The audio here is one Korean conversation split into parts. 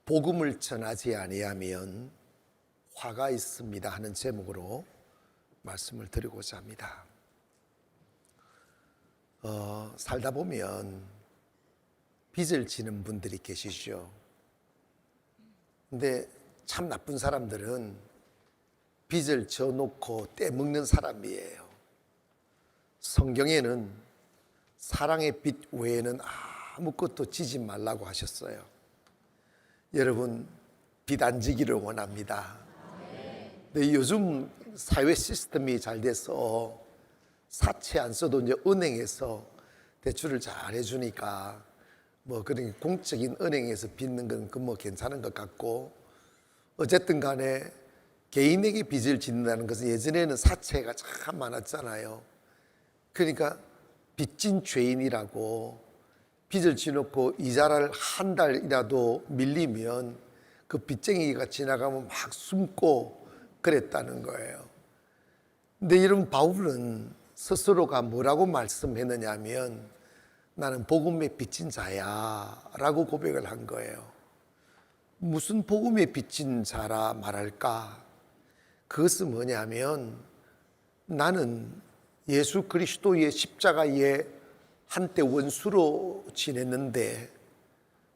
복음을 전하지 아니하면 화가 있습니다 하는 제목으로 말씀을 드리고자 합니다. 살다 보면 빚을 지는 분들이 계시죠. 근데 참 나쁜 사람들은 빚을 져놓고 떼먹는 사람이에요. 성경에는 사랑의 빚 외에는 아무것도 지지 말라고 하셨어요. 여러분, 빚 안 지기를 원합니다. 근데 요즘 사회 시스템이 잘 돼서 사채 안 써도 이제 은행에서 대출을 잘 해주니까 그런 공적인 은행에서 빚는 건 괜찮은 것 같고, 어쨌든 간에 개인에게 빚을 짓는다는 것은 예전에는 사채가 참 많았잖아요. 그러니까 빚진 죄인이라고 빚을 지놓고 이자를 한 달이라도 밀리면 그 빚쟁이가 지나가면 막 숨고 그랬다는 거예요. 근데 여러분, 바울은 스스로가 뭐라고 말씀했느냐 하면 나는 복음에 빚진 자야 라고 고백을 한 거예요. 무슨 복음에 빚진 자라 말할까? 그것은 뭐냐면 나는 예수 그리스도의 십자가에 한때 원수로 지냈는데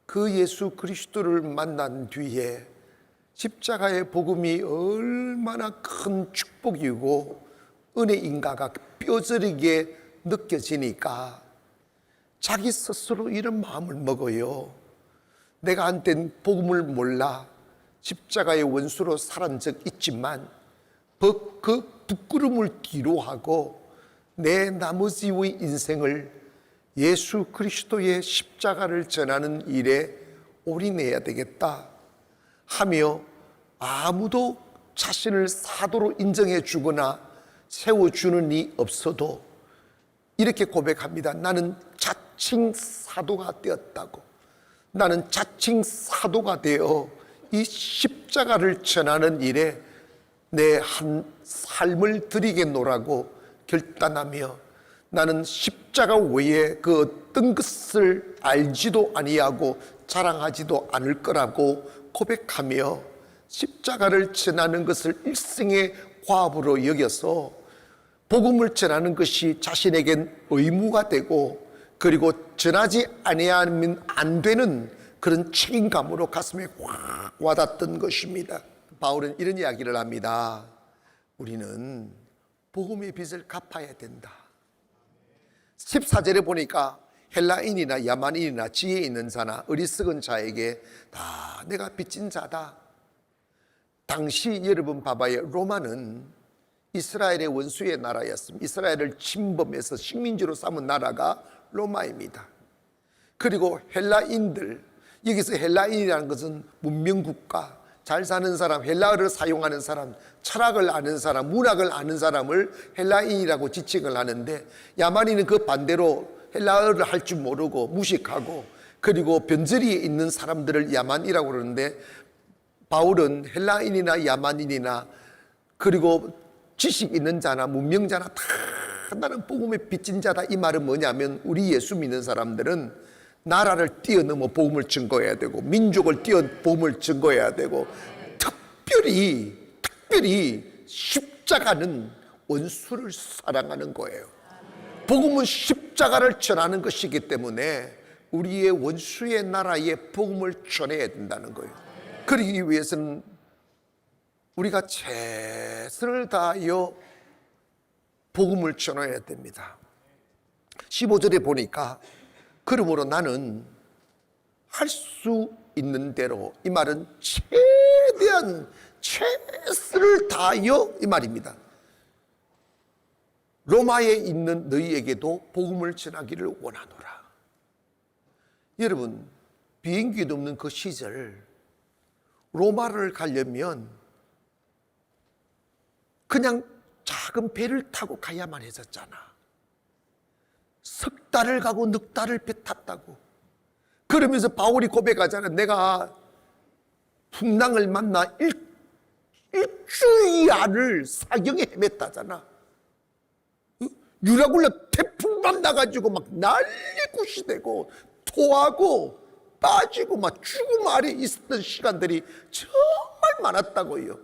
그 예수 그리스도를 만난 뒤에 십자가의 복음이 얼마나 큰 축복이고 은혜인가가 뼈저리게 느껴지니까 자기 스스로 이런 마음을 먹어요. 내가 한땐 복음을 몰라 십자가의 원수로 살은 적 있지만 그 부끄러움을 뒤로하고 내 나머지의 인생을 예수 그리스도의 십자가를 전하는 일에 올인해야 되겠다 하며 아무도 자신을 사도로 인정해 주거나 세워주는 이 없어도 이렇게 고백합니다. 나는 자칭 사도가 되었다고. 나는 자칭 사도가 되어 이 십자가를 전하는 일에 내 한 삶을 드리겠노라고 결단하며 나는 십자가 외에 그 어떤 것을 알지도 아니하고 자랑하지도 않을 거라고 고백하며 십자가를 전하는 것을 일생의 과업으로 여겨서 복음을 전하는 것이 자신에겐 의무가 되고 그리고 전하지 아니하면 안 되는 그런 책임감으로 가슴에 확 와닿던 것입니다. 바울은 이런 이야기를 합니다. 우리는 복음의 빚을 갚아야 된다. 14절에 보니까 헬라인이나 야만인이나 지혜 있는 자나 어리석은 자에게 다 내가 빚진 자다. 당시 여러분 봐봐요. 로마는 이스라엘의 원수의 나라였습니다. 이스라엘을 침범해서 식민지로 삼은 나라가 로마입니다. 그리고 헬라인들, 여기서 헬라인이라는 것은 문명국가, 잘 사는 사람, 헬라어를 사용하는 사람, 철학을 아는 사람, 문학을 아는 사람을 헬라인이라고 지칭을 하는데, 야만인은 그 반대로 헬라어를 할 줄 모르고 무식하고 그리고 변절이에 있는 사람들을 야만이라고 그러는데, 바울은 헬라인이나 야만인이나 그리고 지식 있는 자나 문명자나 다 나는 복음에 빚진 자다. 이 말은 뭐냐면 우리 예수 믿는 사람들은 나라를 뛰어넘어 복음을 증거해야 되고 민족을 뛰어 복음을 증거해야 되고 특별히 십자가는 원수를 사랑하는 거예요. 복음은 십자가를 전하는 것이기 때문에 우리의 원수의 나라에 복음을 전해야 된다는 거예요. 그러기 위해서는 우리가 최선을 다하여 복음을 전해야 됩니다. 15절에 보니까 그러므로 나는 할 수 있는 대로, 이 말은 최대한 최선을 다하여 이 말입니다. 로마에 있는 너희에게도 복음을 전하기를 원하노라. 여러분, 비행기도 없는 그 시절 로마를 가려면 그냥 작은 배를 타고 가야만 했었잖아. 석 달을 가고 넉 달을 배 탔다고. 그러면서 바울이 고백하잖아. 내가 풍랑을 만나 일주일을 사경에 헤맸다잖아. 유라굴라 태풍 만나가지고 막 난리굿이 되고 토하고 빠지고 막 죽음 아래 있었던 시간들이 정말 많았다고요.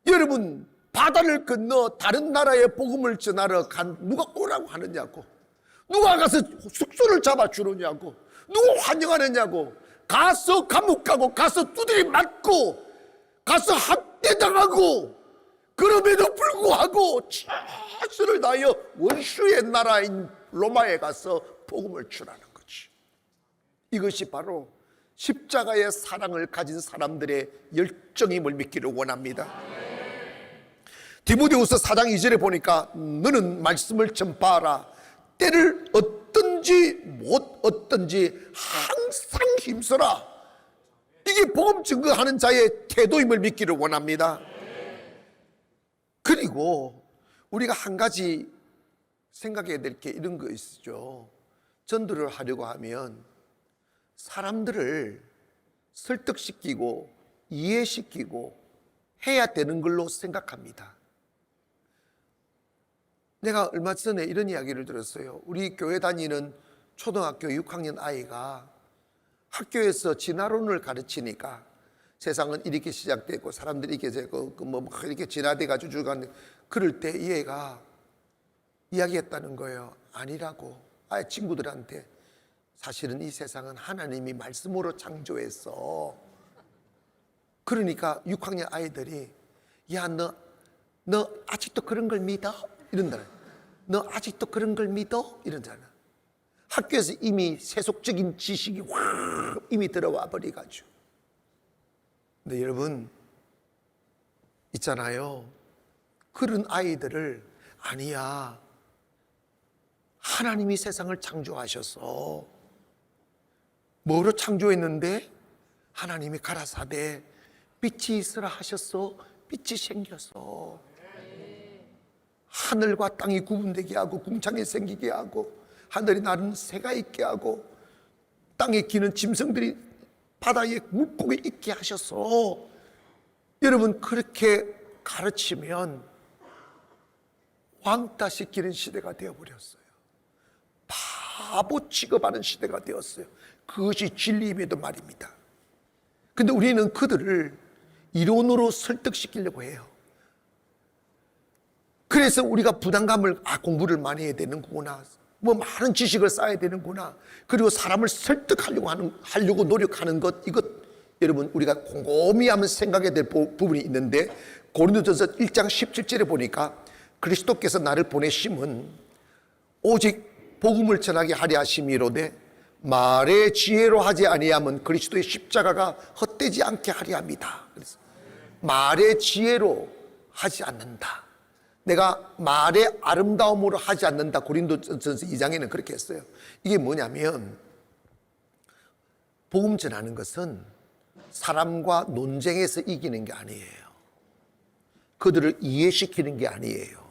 여러분, 바다를 건너 다른 나라에 복음을 전하러 간 누가 오라고 하느냐고, 누가 가서 숙소를 잡아주느냐고, 누가 환영하느냐고, 가서 감옥 가고, 가서 두드리 맞고, 가서 학대당하고, 그럼에도 불구하고 최선을 다하여 원수의 나라인 로마에 가서 복음을 전하는 거지. 이것이 바로 십자가의 사랑을 가진 사람들의 열정임을 믿기를 원합니다. 디모데후서 4장 2절에 보니까 너는 말씀을 전파하라. 때를 얻든지 못 얻든지 항상 힘써라. 이게 복음 증거하는 자의 태도임을 믿기를 원합니다. 그리고 우리가 한 가지 생각해야 될 게 이런 거 있죠. 전도를 하려고 하면 사람들을 설득시키고 이해시키고 해야 되는 걸로 생각합니다. 내가 얼마 전에 이런 이야기를 들었어요. 우리 교회 다니는 초등학교 6학년 아이가 학교에서 진화론을 가르치니까 세상은 이렇게 시작되고 사람들이 이렇게 진화돼가지고 죽어가는데, 그럴 때 이 애가 이야기했다는 거예요. 아니라고. 아예 친구들한테 사실은 이 세상은 하나님이 말씀으로 창조했어. 그러니까 6학년 아이들이 야, 너 아직도 그런 걸 믿어? 이런다. 너 아직도 그런 걸 믿어? 이러잖아. 학교에서 이미 세속적인 지식이 확 이미 들어와 버려가지고. 근데 여러분 있잖아요. 그런 아이들을 아니야, 하나님이 세상을 창조하셔서 뭐로 창조했는데 하나님이 가라사대 빛이 있으라 하셨어. 빛이 생겼어. 하늘과 땅이 구분되게 하고 궁창이 생기게 하고 하늘이 나는 새가 있게 하고 땅에 기는 짐승들이 바다에 물고기 있게 하셨어. 여러분, 그렇게 가르치면 왕따 시키는 시대가 되어버렸어요. 바보 취급하는 시대가 되었어요. 그것이 진리임에도 말입니다. 근데 우리는 그들을 이론으로 설득시키려고 해요. 그래서 우리가 부담감을, 공부를 많이 해야 되는구나, 뭐 많은 지식을 쌓아야 되는구나, 그리고 사람을 설득하려고 노력하는 것, 이것 여러분 우리가 곰곰이 하면 생각해야 될 부분이 있는데, 고린도전서 1장 17절에 보니까 그리스도께서 나를 보내심은 오직 복음을 전하게 하려 하심이로되 말의 지혜로 하지 아니하면 그리스도의 십자가가 헛되지 않게 하려 합니다. 그래서 말의 지혜로 하지 않는다. 내가 말의 아름다움으로 하지 않는다. 고린도전서 2장에는 그렇게 했어요. 이게 뭐냐면, 복음 전하는 것은 사람과 논쟁에서 이기는 게 아니에요. 그들을 이해시키는 게 아니에요.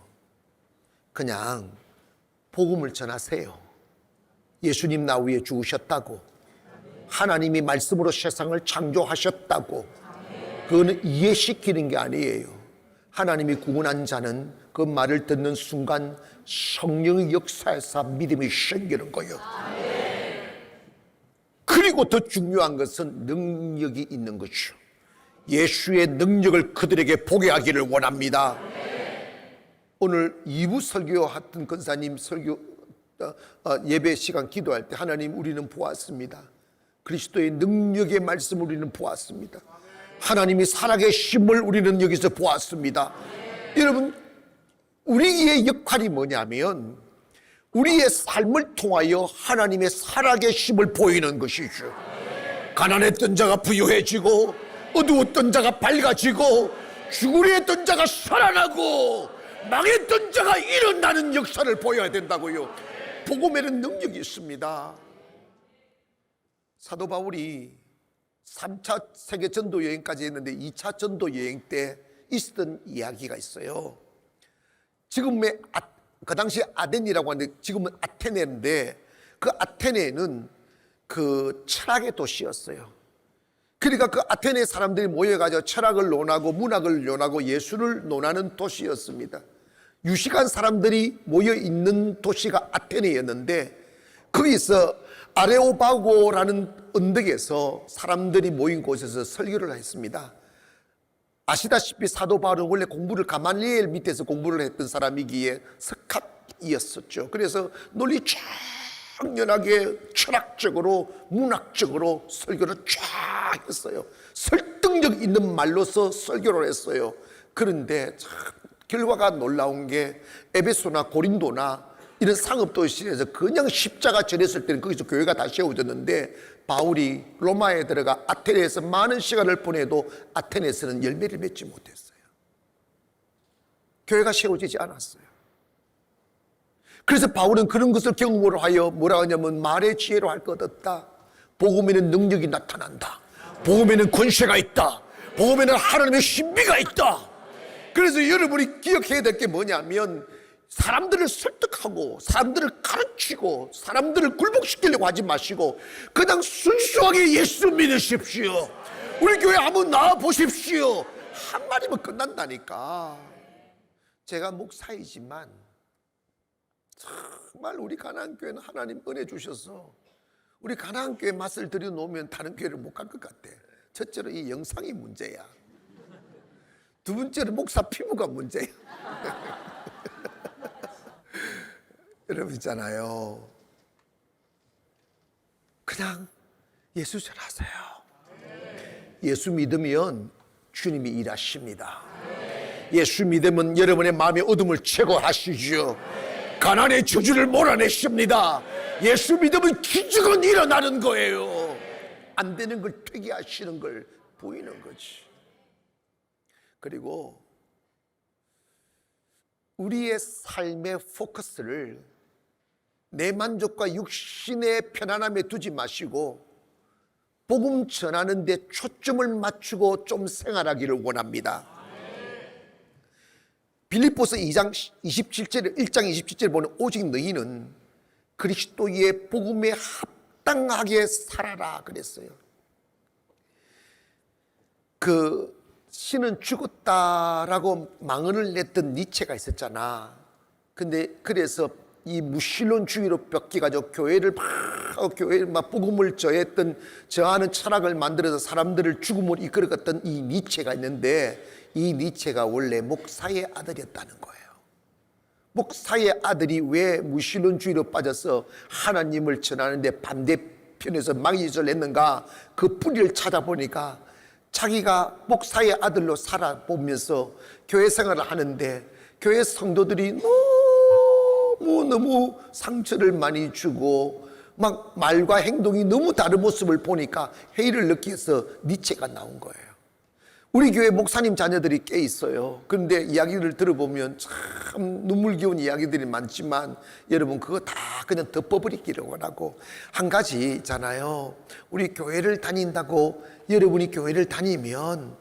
그냥 복음을 전하세요. 예수님 나 위에 죽으셨다고, 하나님이 말씀으로 세상을 창조하셨다고, 그거는 이해시키는 게 아니에요. 하나님이 구원한 자는 그 말을 듣는 순간 성령의 역사에서 믿음이 생기는 거예요. 그리고 더 중요한 것은 능력이 있는 거죠. 예수의 능력을 그들에게 보게 하기를 원합니다. 오늘 2부 설교했던 권사님 예배 시간 기도할 때, 하나님 우리는 보았습니다. 그리스도의 능력의 말씀을 우리는 보았습니다. 하나님이 살아계심을 우리는 여기서 보았습니다. 여러분, 우리의 역할이 뭐냐면 우리의 삶을 통하여 하나님의 살아계심을 보이는 것이죠. 가난했던 자가 부유해지고, 어두웠던 자가 밝아지고, 죽으려 했던 자가 살아나고, 망했던 자가 일어나는 역사를 보여야 된다고요. 복음에는 능력이 있습니다. 사도 바울이 3차 세계 전도 여행까지 했는데 2차 전도 여행 때 있었던 이야기가 있어요. 지금의 그 당시 아덴이라고 하는데 지금은 아테네인데, 그 아테네는 그 철학의 도시였어요. 그러니까 그 아테네 사람들이 모여가지고 철학을 논하고 문학을 논하고 예술을 논하는 도시였습니다. 유식한 사람들이 모여있는 도시가 아테네였는데, 거기서 아레오바고라는 언덕에서 사람들이 모인 곳에서 설교를 했습니다. 아시다시피 사도 바울은 원래 공부를 가말리엘 밑에서 공부를 했던 사람이기에 석학이었었죠. 그래서 논리 청연하게 철학적으로 문학적으로 설교를 쫙 했어요. 설득력 있는 말로서 설교를 했어요. 그런데 참 결과가 놀라운 게 에베소나 고린도나 이런 상업도시에서 그냥 십자가 전했을 때는 거기서 교회가 다 세워졌는데 바울이 로마에 들어가 아테네에서 많은 시간을 보내도 아테네에서는 열매를 맺지 못했어요. 교회가 세워지지 않았어요. 그래서 바울은 그런 것을 경험으로 하여 뭐라 하냐면 말의 지혜로 할 것 없다. 복음에는 능력이 나타난다. 복음에는 권세가 있다. 복음에는 하나님의 신비가 있다. 그래서 여러분이 기억해야 될 게 뭐냐면 사람들을 설득하고 사람들을 가르치고 사람들을 굴복시키려고 하지 마시고 그냥 순수하게 예수 믿으십시오. 우리 교회 한번 나와 보십시오. 한마디면 끝난다니까. 제가 목사이지만 정말 우리 가나안교회는 하나님 은혜 주셔서 우리 가나안교회 맛을 들여놓으면 다른 교회를 못 갈 것 같아. 첫째로 이 영상이 문제야. 두 번째로 목사 피부가 문제야. 여러분 있잖아요. 그냥 예수 전하세요. 예수 믿으면 주님이 일하십니다. 예수 믿으면 여러분의 마음의 어둠을 제거하시죠. 가난의 저주를 몰아내십니다. 예수 믿으면 기적은 일어나는 거예요. 안 되는 걸 되게 하시는 걸 보이는 거지. 그리고 우리의 삶의 포커스를 내 만족과 육신의 편안함에 두지 마시고 복음 전하는 데 초점을 맞추고 좀 생활하기를 원합니다. 빌립보서 2장 27절, 1장 27절에 보면 오직 너희는 그리스도의 복음에 합당하게 살아라 그랬어요. 그 신은 죽었다라고 망언을 냈던 니체가 있었잖아. 근데 그래서 이 무신론주의로 뺏겨가지고 교회를 막 복음을 저하는 철학을 만들어서 사람들을 죽음으로 이끌어갔던 이 니체가 있는데 이 니체가 원래 목사의 아들이었다는 거예요. 목사의 아들이 왜 무신론주의로 빠져서 하나님을 전하는데 반대편에서 막이짓을 했는가? 그 뿌리를 찾아보니까 자기가 목사의 아들로 살아보면서 교회 생활을 하는데 교회 성도들이 너무 상처를 많이 주고 막 말과 행동이 너무 다른 모습을 보니까 회의를 느껴서 니체가 나온 거예요. 우리 교회 목사님 자녀들이 꽤 있어요. 그런데 이야기를 들어보면 참 눈물겨운 이야기들이 많지만 여러분 그거 다 그냥 덮어버리기를 원하고 한 가지 있잖아요. 우리 교회를 다닌다고 여러분이 교회를 다니면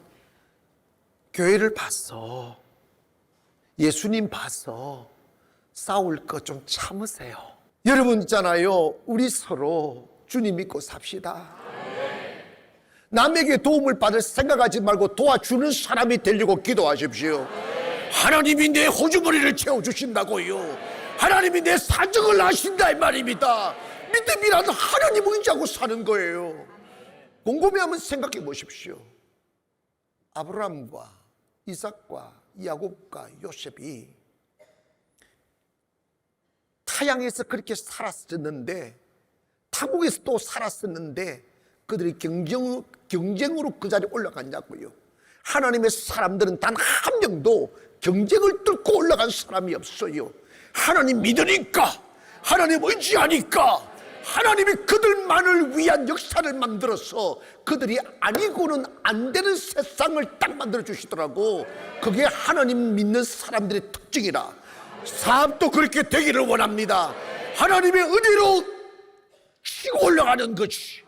교회를 봤어. 예수님 봐서 싸울 거 좀 참으세요. 여러분 있잖아요. 우리 서로 주님 믿고 삽시다. 남에게 도움을 받을 생각하지 말고 도와주는 사람이 되려고 기도하십시오. 하나님이 내 호주머니를 채워주신다고요. 하나님이 내 사정을 아신다 이 말입니다. 믿음이라도 하나님을 의지하고 사는 거예요. 곰곰이 한번 생각해 보십시오. 아브라함과 이삭과 야곱과 요셉이 타양에서 그렇게 살았었는데 타국에서 또 살았었는데 그들이 경쟁으로 그 자리에 올라갔냐고요. 하나님의 사람들은 단 한 명도 경쟁을 뚫고 올라간 사람이 없어요. 하나님 믿으니까, 하나님 의지하니까 하나님이 그들만을 위한 역사를 만들어서 그들이 아니고는 안 되는 세상을 딱 만들어 주시더라고. 그게 하나님 믿는 사람들의 특징이라. 사업도 그렇게 되기를 원합니다. 하나님의 은혜로 치고 올라가는 것이.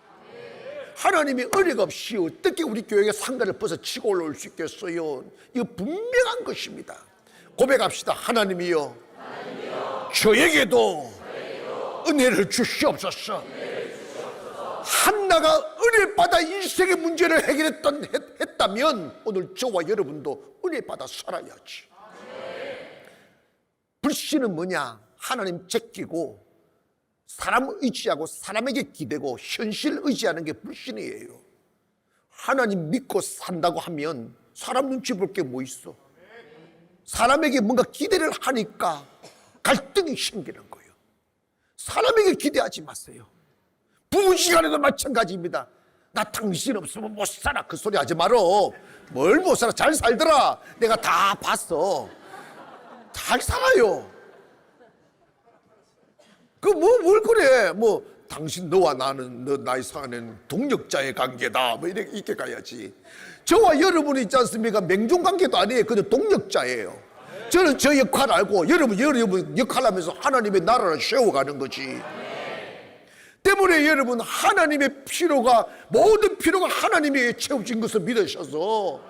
하나님의 은혜가 없이 어떻게 우리 교회가 상가를 벗어 치고 올라올 수 있겠어요? 이거 분명한 것입니다. 고백합시다. 하나님이여, 저에게도 은혜를 주시옵소서. 한나가 은혜 받아 인생의 문제를 했다면 오늘 저와 여러분도 은혜 받아 살아야지. 불신은 뭐냐? 하나님 제끼고 사람 의지하고 사람에게 기대고 현실 의지하는 게 불신이에요. 하나님 믿고 산다고 하면 사람 눈치 볼 게 뭐 있어? 사람에게 뭔가 기대를 하니까 갈등이 생기는 거예요. 사람에게 기대하지 마세요. 부부 시간에도 마찬가지입니다. 나 당신 없으면 못 살아. 그 소리 하지 말어. 뭘 못 살아? 잘 살더라. 내가 다 봤어. 잘 살아요. 뭘 그래? 당신 너와 나는 나의 사는 동력자의 관계다. 이렇게 가야지. 저와 여러분이 있지 않습니까? 맹종 관계도 아니에요. 그냥 동력자예요. 저는 저 역할 알고 여러분 역할 하면서 하나님의 나라를 세워가는 거지. 때문에 여러분 하나님의 모든 필요가 하나님에게 채워진 것을 믿으셔서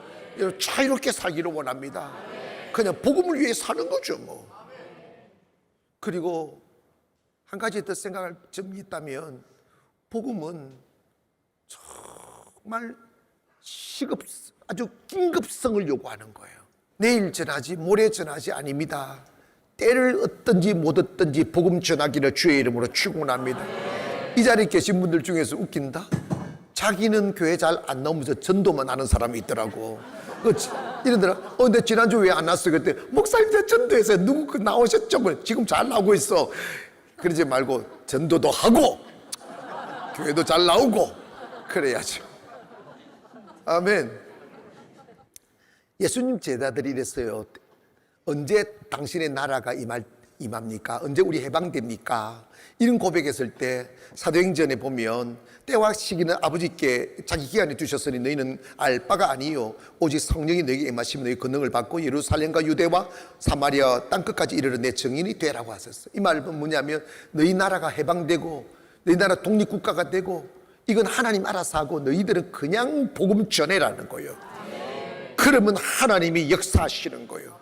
자유롭게 살기를 원합니다. 그냥 복음을 위해 사는 거죠 그리고 한 가지 더 생각할 점이 있다면 복음은 정말 아주 긴급성을 요구하는 거예요. 내일 전하지 모레 전하지 아닙니다. 때를 얻든지 못 얻든지 복음 전하기를 주의 이름으로 축원합니다. 이 자리에 계신 분들 중에서 웃긴다. 자기는 교회 잘 안 나오면서 전도만 하는 사람이 있더라고. 이러더라. 근데 지난주 왜 안 왔어? 그때 목사님 저 전도해서 누구 나오셨죠? 지금 잘 나오고 있어. 그러지 말고 전도도 하고 교회도 잘 나오고 그래야죠. 아멘. 예수님 제자들이 이랬어요. 언제 당신의 나라가 임합니까? 언제 우리 해방됩니까? 이런 고백했을 때 사도행전에 보면 때와 시기는 아버지께 자기 기한에 두셨으니 너희는 알 바가 아니요 오직 성령이 너희에게 임하시면 너희 권능을 받고 예루살렘과 유대와 사마리아 땅끝까지 이르러 내 증인이 되라고 하셨어요. 이 말은 뭐냐면 너희 나라가 해방되고 너희 나라 독립국가가 되고 이건 하나님 알아서 하고 너희들은 그냥 복음 전해라는 거예요. 그러면 하나님이 역사하시는 거예요.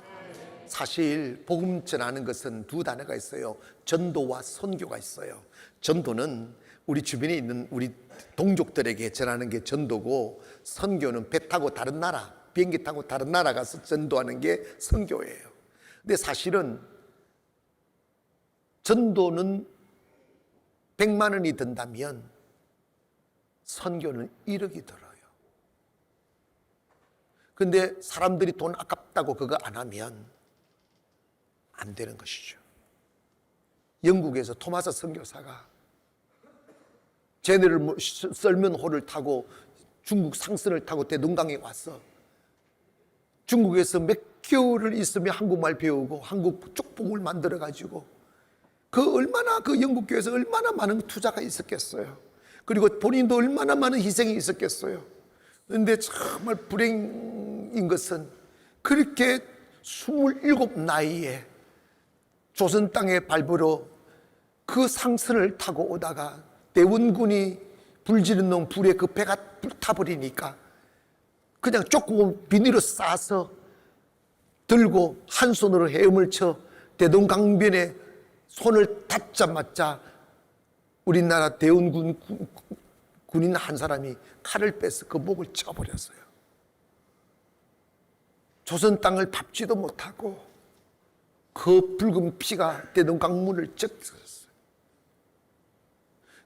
사실 복음 전하는 것은 두 단어가 있어요. 전도와 선교가 있어요. 전도는 우리 주변에 있는 우리 동족들에게 전하는 게 전도고, 선교는 배 타고 다른 나라, 비행기 타고 다른 나라 가서 전도하는 게 선교예요. 근데 사실은 전도는 100만 원이 든다면 선교는 1억이 들어요. 근데 사람들이 돈 아깝다고 그거 안 하면 안 되는 것이죠. 영국에서 토마스 선교사가 제네럴 썰면호를 타고 중국 상선을 타고 대동강에 왔어. 중국에서 몇 개월을 있으며 한국말 배우고 한국 쪽복을 만들어 가지고 그 영국 교회에서 얼마나 많은 투자가 있었겠어요. 그리고 본인도 얼마나 많은 희생이 있었겠어요. 그런데 정말 불행인 것은 그렇게 27 나이에 조선 땅에 밟으러 그 상선을 타고 오다가 대원군이 불지른 놈 불에 그 배가 불타버리니까 그냥 조금 비닐로 싸서 들고 한 손으로 헤엄을 쳐 대동강변에 손을 닿자마자 우리나라 대원군 군인 한 사람이 칼을 빼서 그 목을 쳐버렸어요. 조선 땅을 밟지도 못하고 그 붉은 피가 대동강문을 적셨어요.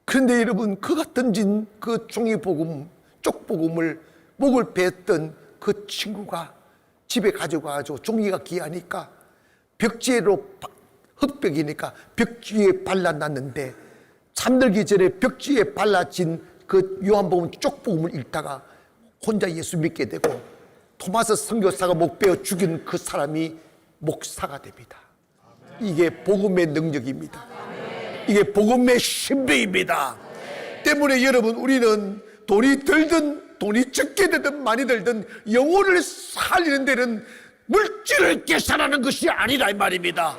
그런데 여러분, 그가 던진 그 종이복음, 쪽복음을 목을 베었던 그 친구가 집에 가져가가지고 종이가 귀하니까 벽지로 흙벽이니까 벽지에 발라놨는데 잠들기 전에 벽지에 발라진 그 요한복음 쪽복음을 읽다가 혼자 예수 믿게 되고 토마스 선교사가 목 베어 죽인 그 사람이 목사가 됩니다. 이게 복음의 능력입니다. 이게 복음의 신비입니다. 때문에 여러분, 우리는 돈이 들든 돈이 적게 되든 많이 들든 영혼을 살리는 데는 물질을 계산하는 것이 아니라 이 말입니다.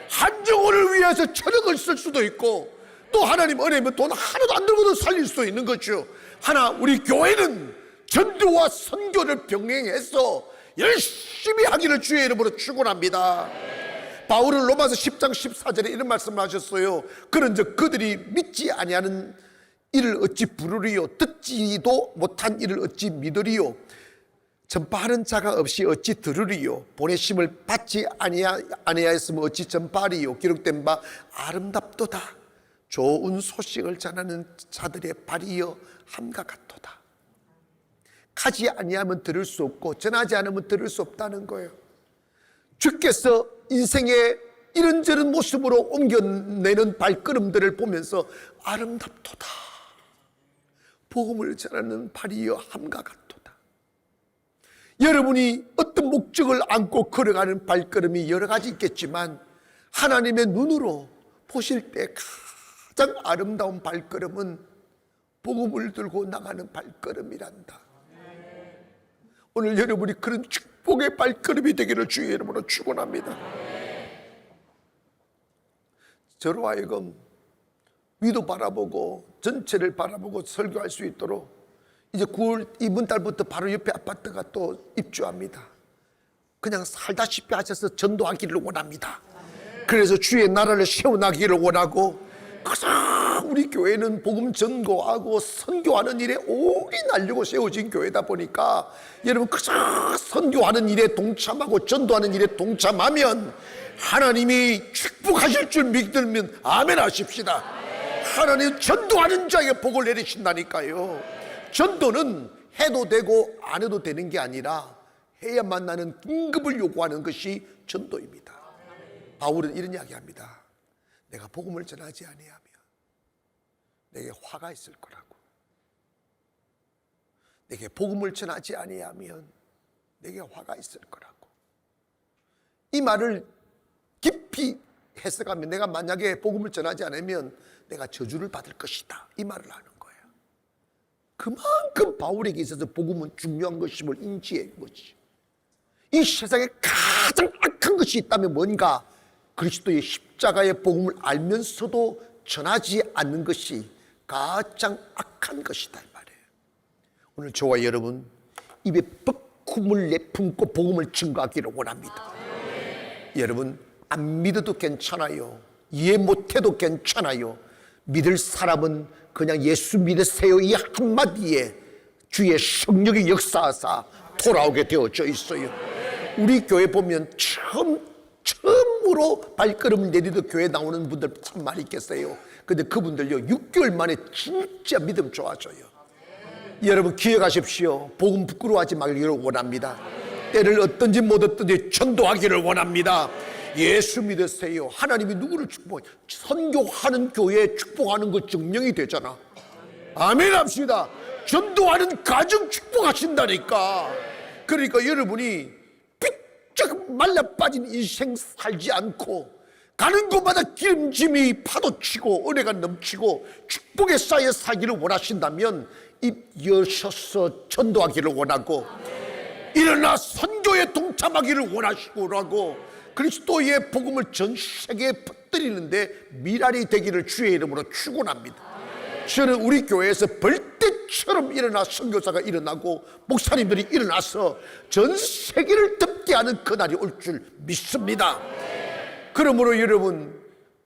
한 영혼을 위해서 1,000억을 쓸 수도 있고 또 하나님 은혜면 돈 하나도 안 들고도 살릴 수 있는 거죠. 우리 교회는 전도와 선교를 병행해서 열심히 하기를 주의 이름으로 축원합니다. 바울은 로마서 10장 14절에 이런 말씀을 하셨어요. 그런즉 그들이 믿지 아니하는 이를 어찌 부르리요, 듣지도 못한 이를 어찌 믿으리요, 전파하는 자가 없이 어찌 들으리요, 보내심을 받지 아니하였으면 어찌 전파하리요. 기록된 바 아름답도다. 좋은 소식을 전하는 자들의 발이여 함과 같도다. 가지 아니하면 들을 수 없고 전하지 않으면 들을 수 없다는 거예요. 주께서 인생의 이런저런 모습으로 옮겨내는 발걸음들을 보면서 아름답도다. 복음을 전하는 발이여 함과 같도다. 여러분이 어떤 목적을 안고 걸어가는 발걸음이 여러 가지 있겠지만 하나님의 눈으로 보실 때 가장 아름다운 발걸음은 복음을 들고 나가는 발걸음이란다. 오늘 여러분이 그런 축복의 발걸음이 되기를 주의 이름으로 축원합니다. 저로 하여금 위도 바라보고 전체를 바라보고 설교할 수 있도록 이제 9월 이번 달부터 바로 옆에 아파트가 또 입주합니다. 그냥 살다시피 하셔서 전도하기를 원합니다. 그래서 주의 나라를 세워나기를 원하고 가장 우리 교회는 복음 전거하고 선교하는 일에 올인하려고 세워진 교회다 보니까 여러분 가장 선교하는 일에 동참하고 전도하는 일에 동참하면 하나님이 축복하실 줄 믿으면 아멘 하십시다. 하나님 전도하는 자에게 복을 내리신다니까요. 전도는 해도 되고 안 해도 되는 게 아니라 해야만 나는 긴급을 요구하는 것이 전도입니다. 바울은 이런 이야기합니다. 내가 복음을 전하지 아니하면 내게 화가 있을 거라고. 내게 복음을 전하지 아니하면 내게 화가 있을 거라고. 이 말을 깊이 해석하면 내가 만약에 복음을 전하지 않으면 내가 저주를 받을 것이다, 이 말을 하는 거예요. 그만큼 바울에게 있어서 복음은 중요한 것임을 인지한 것이. 이 세상에 가장 악한 것이 있다면 뭔가 그리스도의 십자가의 복음을 알면서도 전하지 않는 것이 가장 악한 것이다, 이 말이에요. 오늘 저와 여러분 입에 뻑쿰을 내품고 복음을 증거하기를 원합니다. 여러분 안 믿어도 괜찮아요. 이해 못해도 괜찮아요. 믿을 사람은 그냥 예수 믿으세요 이 한마디에 주의 성령이 역사하사 돌아오게 되어져 있어요. 우리 교회 보면 처음으로 발걸음을 내디도 교회 나오는 분들 참 많이 있겠어요. 근데 그분들요 6개월 만에 진짜 믿음 좋아져요. 여러분 기억하십시오. 복음 부끄러워하지 말기를 원합니다. 때를 얻든지 못 얻든지 전도하기를 원합니다. 예수 믿으세요. 하나님이 누구를 축복해? 선교하는 교회에 축복하는 것 증명이 되잖아. 아멘 합시다. 전도하는 가정 축복하신다니까. 그러니까 여러분이 삐쩍 말라빠진 인생 살지 않고 가는 곳마다 기름짐이 파도치고 은혜가 넘치고 축복의 쌓여 살기를 원하신다면 입 여셔서 전도하기를 원하고 일어나 선교에 동참하기를 원하시고 그리스도의 복음을 전 세계에 퍼뜨리는데 미랄이 되기를 주의 이름으로 축원합니다. 저는 우리 교회에서 벌떼처럼 일어나 선교사가 일어나고 목사님들이 일어나서 전 세계를 덮게 하는 그날이 올 줄 믿습니다. 그러므로 여러분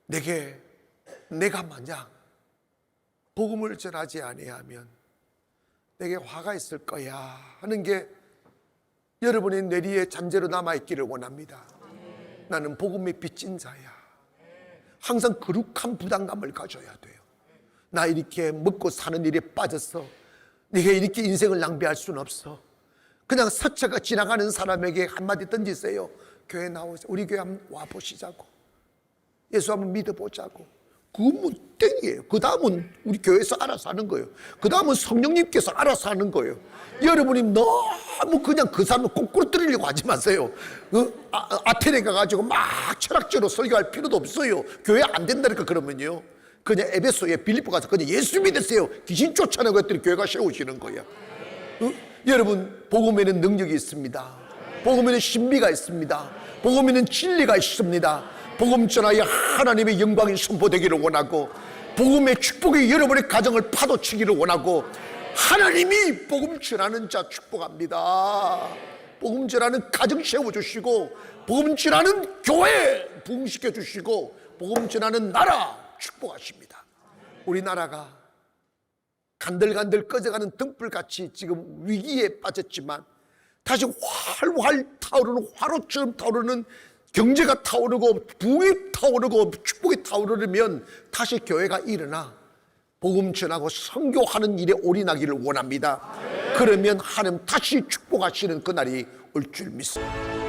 내가 만약 복음을 전하지 아니하면 내게 화가 있을 거야 하는 게 여러분의 뇌리에 잠재로 남아있기를 원합니다. 나는 복음에 빚진 자야. 항상 거룩한 부담감을 가져야 돼요. 나 이렇게 먹고 사는 일에 빠져서 네가 이렇게 인생을 낭비할 수는 없어. 그냥 스쳐가 지나가는 사람에게 한마디 던지세요. 교회 나오세요. 우리 교회 한번 와보시자고. 예수 한번 믿어보자고. 그건 땡이에요. 그 다음은 우리 교회에서 알아서 하는 거예요. 그 다음은 성령님께서 알아서 하는 거예요. 여러분이 너무 그냥 그 사람을 거꾸로 때리려고 하지 마세요. 아테네 가가지고 막 철학적으로 설교할 필요도 없어요. 교회 안 된다니까. 그러면요 그냥 에베소에 빌립보 가서 그냥 예수 믿으세요. 귀신 쫓아내고 했더니 교회가 세우시는 거야. 여러분 복음에는 능력이 있습니다. 복음에는 신비가 있습니다. 복음에는 진리가 있습니다. 복음 전하여 하나님의 영광이 선포되기를 원하고 복음의 축복이 여러분의 가정을 파도치기를 원하고 하나님이 복음 전하는 자 축복합니다. 복음 전하는 가정 세워주시고 복음 전하는 교회 부흥시켜 주시고 복음 전하는 나라 축복하십니다. 우리나라가 간들간들 꺼져가는 등불같이 지금 위기에 빠졌지만 다시 활활 타오르는 화로처럼 타오르는 경제가 타오르고 부흥이 타오르고 축복이 타오르면 다시 교회가 일어나 복음 전하고 선교하는 일에 올인하기를 원합니다. 그러면 하나님 다시 축복하시는 그날이 올 줄 믿습니다.